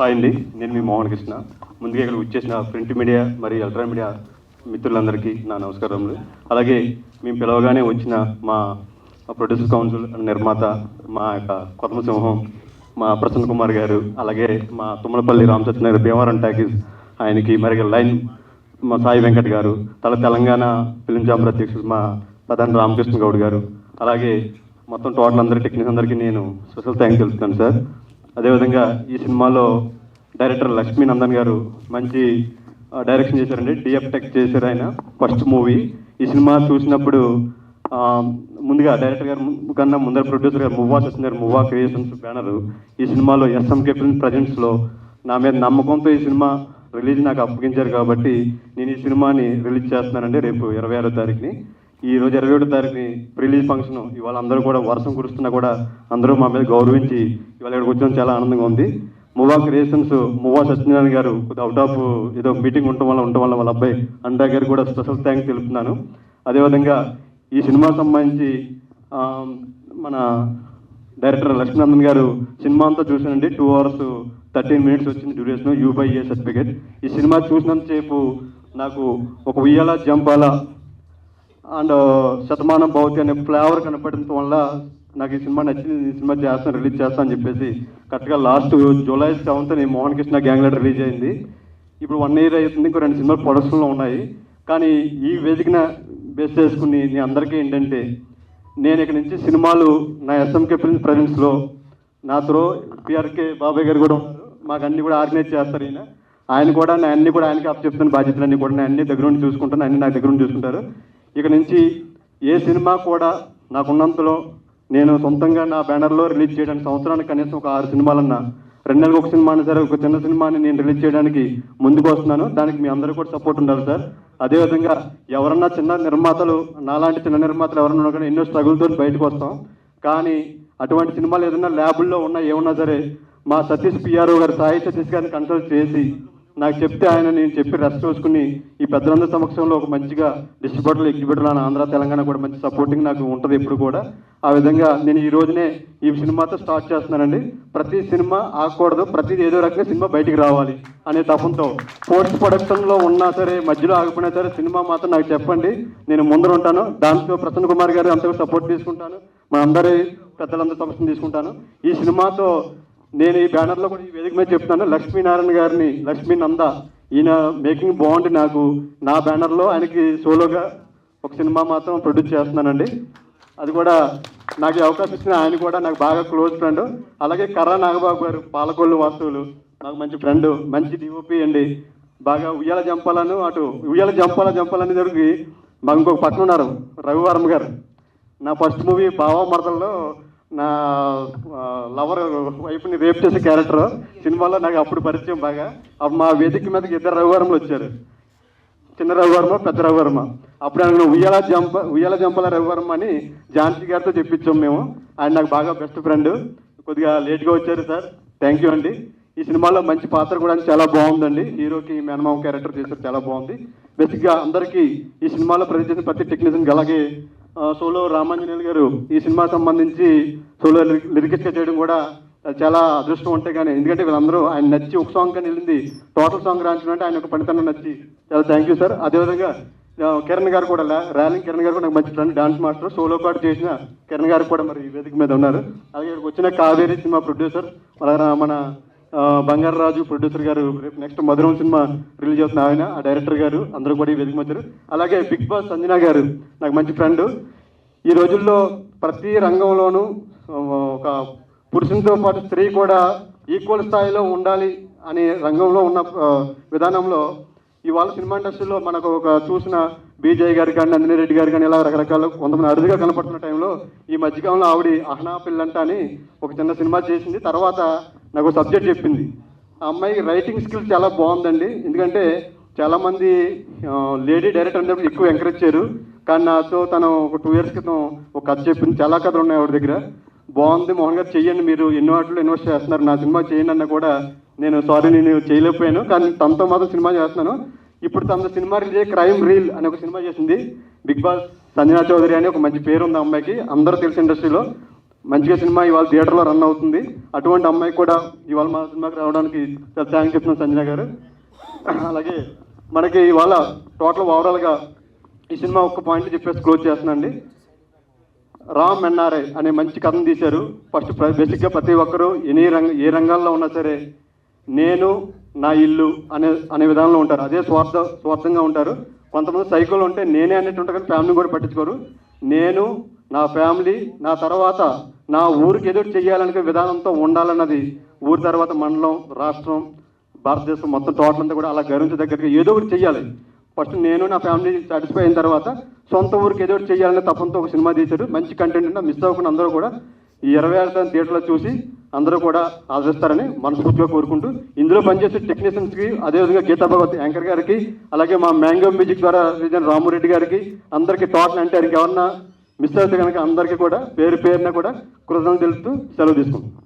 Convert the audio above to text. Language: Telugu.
హాయ్ అండి, నేను మీ మోహన్ కృష్ణ. ముందుగా ఇక్కడ వచ్చేసిన ప్రింట్ మీడియా మరియు ఎలక్ట్రానిక్ మీడియా మిత్రులందరికీ నా నమస్కారములు. అలాగే మేము పిలవగానే వచ్చిన మా ప్రొడ్యూసర్ కౌన్సిల్ నిర్మాత మా యొక్క కొత్త సింహం మా ప్రసన్న కుమార్ గారు, అలాగే మా తుమ్మలపల్లి రామసత్యనగర్ భీమవరం టాకీస్ ఆయనకి, మరి లైన్ మా సాయి వెంకట్ గారు, తెలంగాణ ఫిలిం ఛాంబర్ అధ్యక్షుడు మా ప్రధాని రామకృష్ణ గౌడ్ గారు, అలాగే మొత్తం టోటల్ అందరి టెక్నీషియన్ అందరికీ నేను స్పెషల్ థ్యాంక్స్ తెలుపుతాను సార్. అదేవిధంగా ఈ సినిమాలో డైరెక్టర్ లక్ష్మీ నందన్ గారు మంచి డైరెక్షన్ చేశారండి. డిఎఫ్ టెక్ చేశారు ఆయన ఫస్ట్ మూవీ. ఈ సినిమా చూసినప్పుడు ముందుగా డైరెక్టర్ గారు కన్నా ముందర ప్రొడ్యూసర్ గారు మువ్వా సత్యనారాయణ మువ్వా క్రియేషన్స్ బ్యానర్ ఈ సినిమాలో ఎస్ఎంకే ఫిల్మ్ ప్రజెంట్స్లో నా మీద నమ్మకంతో ఈ సినిమా రిలీజ్ నాకు అప్పగించారు కాబట్టి నేను ఈ సినిమాని రిలీజ్ చేస్తున్నానండి రేపు 26వ తారీఖుని. ఈ రోజు 27వ తారీఖుని రిలీజ్ ఫంక్షన్. ఇవాళ అందరూ కూడా వర్షం కురుస్తున్నా కూడా అందరూ మా మీద గౌరవించి ఇవాళ ఇక్కడికి వచ్చడం చాలా ఆనందంగా ఉంది. మువ్వా క్రియేషన్స్ మువ్వా సత్యనారాయణ గారు అవుట్ ఆఫ్ ఏదో మీటింగ్ ఉండటం వల్ల వాళ్ళ అబ్బాయి అండా గారు కూడా స్పెషల్ థ్యాంక్స్ తెలుపుతున్నాను. అదేవిధంగా ఈ సినిమా సంబంధించి మన డైరెక్టర్ లక్ష్మీనందన్ గారు సినిమా అంతా చూసానండి. 2 hours 13 minutes వచ్చింది డ్యూరేషన్, UBA సర్టిఫికేట్. ఈ సినిమా చూసినంతసేపు నాకు ఒక ఉయ్యాల జంపాల అండ్ శతమానం భవతి అనే ఫ్లేవర్ కనపడటం వల్ల నాకు ఈ సినిమా నచ్చింది. ఈ సినిమా చేస్తాను, రిలీజ్ చేస్తాను అని చెప్పేసి కరెక్ట్గా లాస్ట్ July 7th నేను మోహన్ కృష్ణ గ్యాంగ్ రిలీజ్ అయింది. ఇప్పుడు 1 year అవుతుంది. ఇంకో 2 సినిమాలు ప్రొడక్షన్లో ఉన్నాయి. కానీ ఈ వేదికన బేస్ చేసుకుని నేను అందరికీ ఏంటంటే, నేను ఇక్కడ నుంచి సినిమాలు నా ఎస్ఎంకే ఫిల్మ్ ప్రజెంట్స్లో నాతో పిఆర్కే బాబాయ్ గారు కూడా మాకు అన్ని కూడా ఆర్గనైజ్ చేస్తారు. ఆయన కూడా నా అన్ని కూడా ఆయనకి అప్ చెప్తున్న బాధ్యతలన్నీ కూడా నేను అన్ని దగ్గర నుండి చూసుకుంటాను, అన్ని నా దగ్గర నుండి చూసుకుంటారు. ఇక నుంచి ఏ సినిమా కూడా నాకున్నంతలో నేను సొంతంగా నా బ్యానర్లో రిలీజ్ చేయడానికి సంవత్సరానికి కనీసం ఒక 6 సినిమాలన్నా, 2 నెలలకు ఒక సినిమా సరే ఒక చిన్న సినిమాని నేను రిలీజ్ చేయడానికి ముందుకు వస్తున్నాను. దానికి మీ అందరూ కూడా సపోర్ట్ ఉండాలి సార్. అదేవిధంగా ఎవరన్నా చిన్న నిర్మాతలు, నాలాంటి చిన్న నిర్మాతలు ఎవరన్నా కానీ ఎన్నో స్ట్రగుల్తో బయటకు వస్తాం. కానీ అటువంటి సినిమాలు ఏదైనా ల్యాబుల్లో ఉన్నా ఏమన్నా సరే మా సతీష్ పిఆర్ఓ గారు, సాయి సతీష్ గారిని కన్సల్ట్ చేసి నాకు చెప్తే ఆయన నేను చెప్పి రెస్ట్ చూసుకుని ఈ పెద్దలందరి సమక్షంలో ఒక మంచిగా డిస్ట్రిబ్యూటర్లు, ఎగ్జిబ్యూటర్లు ఆంధ్ర తెలంగాణ కూడా మంచి సపోర్టింగ్ నాకు ఉంటుంది ఎప్పుడు కూడా. ఆ విధంగా నేను ఈ రోజునే ఈ సినిమాతో స్టార్ట్ చేస్తున్నానండి. ప్రతి సినిమా ఆగకూడదు, ప్రతిది ఏదో రకంగా సినిమా బయటికి రావాలి అనే తపంతో పోస్ట్ ప్రొడక్షన్లో ఉన్నా సరే, మధ్యలో ఆగిపోయినా సరే సినిమా మాత్రం నాకు చెప్పండి, నేను ముందర ఉంటాను. దాంతో ప్రసన్న కుమార్ గారు అంతగా సపోర్ట్ తీసుకుంటాను, మా అందరి పెద్దలందరూ సమస్యను తీసుకుంటాను. ఈ సినిమాతో నేను ఈ బ్యానర్లో కూడా ఈ వేదిక మీద చెప్తాను, లక్ష్మీనారాయణ గారిని, లక్ష్మీ నంద, ఈయన మేకింగ్ బాగుంది. నాకు నా బ్యానర్లో ఆయనకి సోలోగా ఒక సినిమా మాత్రం ప్రొడ్యూస్ చేస్తున్నానండి. అది కూడా నాకు అవకాశం ఇచ్చిన ఆయన కూడా నాకు బాగా క్లోజ్ ఫ్రెండ్. అలాగే కర్రా నాగబాబు గారు, పాలకొల్లు వాస్తువులు, నాకు మంచి ఫ్రెండ్, మంచి డిఓపి అండి. బాగా ఉయ్యాల జంపాలను అటు ఉయ్యాల జంపాలని జరిగి మాకు ఇంకొక పక్కన ఉన్నారు రవివర్మ గారు. నా ఫస్ట్ మూవీ బావ మరదల్లో నా లవర్ వైఫ్ని రేప్ చేసే క్యారెక్టర్ సినిమాలో నాకు అప్పుడు పరిచయం బాగా. అప్పుడు మా వేదిక మీదకి 2 రవివర్మలు వచ్చారు, చిన్న రవివర్మ, పెద్ద రవివర్మ. అప్పుడు ఆయన ఉయ్యాల జంపాల రవివర్మ అని ఝాన్సీ గారితో చెప్పించాం మేము. ఆయన నాకు బాగా బెస్ట్ ఫ్రెండ్. కొద్దిగా లేట్గా వచ్చారు సార్, థ్యాంక్ యూ అండి. ఈ సినిమాలో మంచి పాత్ర కూడా చాలా బాగుందండి. హీరోకి మేనమామ క్యారెక్టర్ చేశారు, చాలా బాగుంది. బేసిక్గా అందరికీ ఈ సినిమాలో ప్రతి ప్రతి టెక్నీషియన్కి, అలాగే సోలో రామాంజనేయులు గారు ఈ సినిమా సంబంధించి సోలో లిరిక్స్గా చేయడం కూడా చాలా అదృష్టం ఉంటే కానీ, ఎందుకంటే వీళ్ళందరూ ఆయన నచ్చి ఒక సాంగ్ కానీ వెళ్ళింది, టోటల్ సాంగ్ రాంచుకుంటే ఆయన ఒక పనితనం నచ్చి చాలా థ్యాంక్ యూ సార్. అదేవిధంగా కిరణ్ గారు కూడా, ర్యాలింగ్ కిరణ్ గారు కూడా నాకు మంచి ఫ్రెండ్, డాన్స్ మాస్టర్, సోలో పాటు చేసిన కిరణ్ గారు కూడా మరి ఈ వేదిక మీద ఉన్నారు. అలాగే వచ్చిన కావేరీ సినిమా ప్రొడ్యూసర్, మన బంగారరాజు ప్రొడ్యూసర్ గారు, రేపు నెక్స్ట్ మధురం సినిమా రిలీజ్ అవుతున్న ఆయన, ఆ డైరెక్టర్ గారు అందరూ కూడా ఈ వేదిక వచ్చారు. అలాగే బిగ్ బాస్ సంజనా గారు నాకు మంచి ఫ్రెండ్. ఈ రోజుల్లో ప్రతి రంగంలోనూ ఒక పురుషునితో పాటు స్త్రీ కూడా ఈక్వల్ స్థాయిలో ఉండాలి అనే రంగంలో ఉన్న విధానంలో ఇవాళ సినిమా ఇండస్ట్రీలో మనకు ఒక చూసిన బీజయ్ గారు కానీ, నందిని రెడ్డి గారు కానీ, ఇలా రకరకాల కొంతమంది అరుదుగా కనపడుతున్న టైంలో ఈ మధ్యకాలంలో ఆవిడ అహనా పిల్లంట అని ఒక చిన్న సినిమా చేసింది. తర్వాత నాకు సబ్జెక్ట్ చెప్పింది. ఆ అమ్మాయికి రైటింగ్ స్కిల్స్ చాలా బాగుందండి. ఎందుకంటే చాలామంది లేడీ డైరెక్టర్ అనేప్పుడు ఎక్కువ ఎంకరేజ్ చేయరు. కానీ నాతో తను ఒక 2 years క్రితం ఒక కథ చెప్పింది. చాలా కథలు ఉన్నాయి ఆవిడ దగ్గర. బాగుంది మోహన్ గారు, చెయ్యండి, మీరు ఎన్నో వాటిలో ఇన్వెస్ట్ చేస్తున్నారు, నా సినిమా చేయండి అన్న కూడా నేను సారీ నేను చేయలేకపోయాను, కానీ తనతో మాత్రం సినిమా చేస్తున్నాను. ఇప్పుడు తన సినిమా రిలీజ్ అయ్యే క్రైమ్ రీల్ అని ఒక సినిమా చేసింది. బిగ్ బాస్ సంజనా చౌదరి అని ఒక మంచి పేరు ఉంది అమ్మాయికి, అందరూ తెలిసి ఇండస్ట్రీలో. మంచిగా సినిమా ఇవాళ థియేటర్లో రన్ అవుతుంది. అటువంటి అమ్మాయి కూడా ఇవాళ మా సినిమాకి రావడానికి చాలా థ్యాంక్స్ చెప్తున్నాను సంజన గారు. అలాగే మనకి ఇవాళ టోటల్ ఓవరాల్గా ఈ సినిమా ఒక్క పాయింట్ చెప్పేసి క్లోజ్ చేస్తున్నాండి. రామ్ ఎన్ఆర్ఐ అనే మంచి కథను తీశారు. ఫస్ట్ బేసిక్గా ప్రతి ఒక్కరూ ఏ రంగాల్లో ఉన్నా సరే నేను నా ఇల్లు అనే విధానంలో ఉంటారు. అదే స్వార్థంగా ఉంటారు. కొంతమంది సైకోలు ఉంటే నేనే అన్నట్టు ఉంటారు కానీ ఫ్యామిలీ కూడా పట్టించుకోరు. నేను, నా ఫ్యామిలీ, నా తర్వాత నా ఊరికి ఏదో చేయాలనే విధానంతో ఉండాలన్నది ఊరి తర్వాత మండలం, రాష్ట్రం, భారతదేశం మొత్తం టోటల్ అంతా కూడా అలా గర్వించదగ్గరగా ఏదో ఒకటి చెయ్యాలి. ఫస్ట్ నేను నా ఫ్యామిలీ సాటిస్ఫై అయిన తర్వాత సొంత ఊరికి ఏదో ఒకటి చేయాలనే తప్పంతో ఒక సినిమా తీశారు. మంచి కంటెంట్ ఉంటే మిస్ అవ్వకుండా అందరూ కూడా ఈ 26 థియేటర్లో చూసి అందరూ కూడా ఆదరిస్తారని మనస్ఫూర్తిగా కోరుకుంటూ, ఇందులో పనిచేసే టెక్నీషియన్స్కి, అదేవిధంగా గీతా భగవత్ యాంకర్ గారికి, అలాగే మా మ్యాంగో మ్యూజిక్ ద్వారా రామురెడ్డి గారికి, అందరికీ టోటల్ అంటే ఇంకెవరన్నా మిస్ అయితే కనుక అందరికీ కూడా పేరున కూడా కృతజ్ఞతలు తెలుపుతూ సెలవు తీసుకుంటాం.